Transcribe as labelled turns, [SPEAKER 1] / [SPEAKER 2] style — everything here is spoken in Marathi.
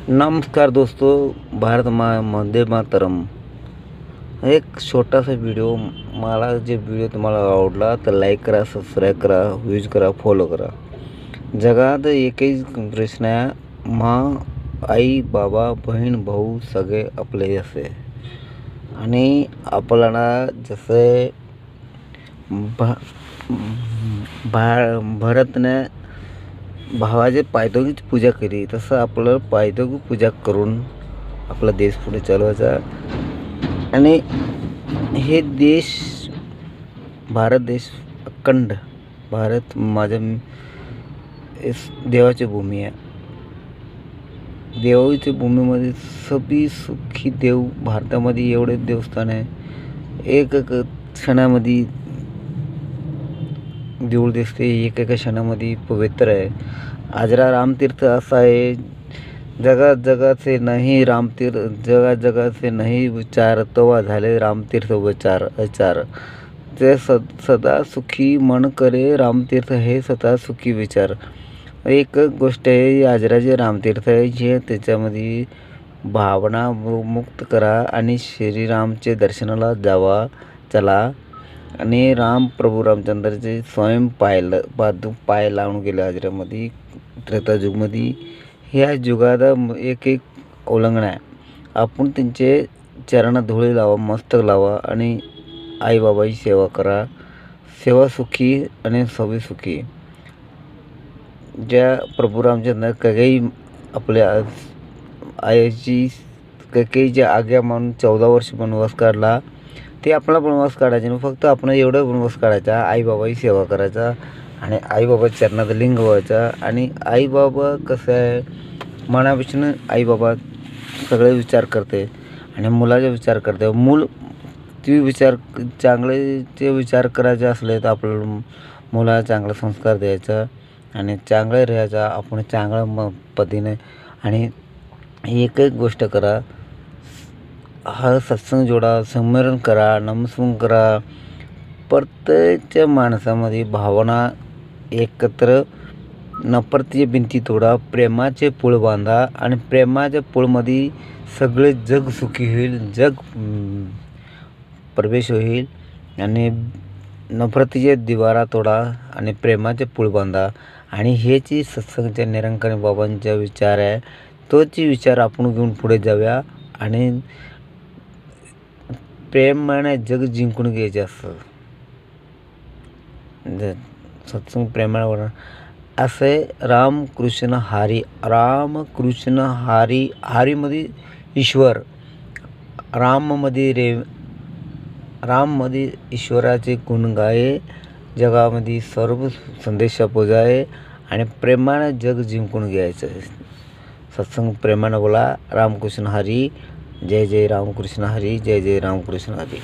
[SPEAKER 1] नमस्कार दोस्तों, भारत माँ वंदे मातरम। एक छोटासा व्हिडिओ, मला जे व्हिडिओ तुम्हाला आवडला तर लाईक करा, सबस्क्राईब करा, व्ह्यूज करा, फॉलो करा। जगात एकच प्रश्न आहे, आई बाबा बहीण भाऊ सगळे आपले असे आणि आपल्याला जसे भरतने भावाचे पायदोगीची पूजा केली, तसं आपलं पायदोगी पूजा करून आपला देश पुढे चालवायचा। आणि हे देश, भारत देश अखंड, भारत माझ्या देवाची भूमी आहे। देवाची भूमीमध्ये सभी सुखी देव, भारतामध्ये एवढे देवस्थान आहे, एक क्षणामध्ये देऊळ दिसते, एका क्षणामध्ये पवित्र आहे। आजरा रामतीर्थ असा आहे, जगाचे नाही रामतीर्थ, जगाचे नाही विचार तवा झाले रामतीर्थ विचार ते सदा सुखी मन करे रामतीर्थ हे सदा सुखी विचार। एक गोष्ट आहे, आजराचे रामतीर्थ आहे, जे त्याच्यामध्ये भावना मुक्त करा आणि श्रीरामचे दर्शनाला जावा चला। आणि प्रभू रामचंद्राचे स्वयं पाय लावून गेले आजऱ्यामध्ये, त्रेतायुगमध्ये। ह्या जुगात एक उल्लंघन आहे, आपण त्यांचे चरणात धुळी लावा, मस्तक लावा आणि आईबाबाची सेवा करा। सेवा सुखी आणि सभी सुखी। ज्या प्रभू रामचंद्र काही आपल्या आईची काही आज्ञा मानून 14 वर्ष वनवास काढला, ते आपला वनवास काढायचे नाही, फक्त आपण एवढं वनवास काढायचा, आईबाबाची सेवा करायचा आणि आईबाबाच्या चरणात लिंग व्हायचा। आणि आईबाबा कसं आहे, मनापासून आईबाबा सगळे विचार करते आणि मुलाचा विचार करते। मूल ते विचार चांगले विचार करायचे असले तर आपल्याला मुलाला चांगला संस्कार द्यायचा आणि चांगलं राहायचं, आपण चांगल्या पद्धतीने। आणि एक गोष्ट करा, हा सत्संग जोडा, संमेलन करा, नमस्कार करा। प्रत्येक माणसामध्ये भावना एकत्र, नफरतीची भिंती तोडा, प्रेमाचे पूल बांधा आणि प्रेमाच्या पूलमध्ये सगळे जग सुखी होईल, जग प्रवेश होईल। आणि नफरतीचे दिवारा तोडा आणि प्रेमाचे पूल बांधा। आणि हेची सत्संगच्या निरंकारी बाबांचा विचार आहे, तोच विचार आपण घेऊन पुढे जाऊया आणि प्रेमाने जग जिंकून घ्यायचे असतं। सत्संग प्रेमावर असे रामकृष्ण हरी, रामकृष्ण हरी, हरीमध्ये ईश्वर, राममध्ये ईश्वराचे गुण गाये, जगामध्ये सर्व संदेश पोजाये आणि प्रेमाने जग जिंकून घ्यायचं। सत्संग प्रेमाने बोला। रामकृष्ण हरी, जय जय रामकृष्ण हरी, जय जय रामकृष्ण हरी।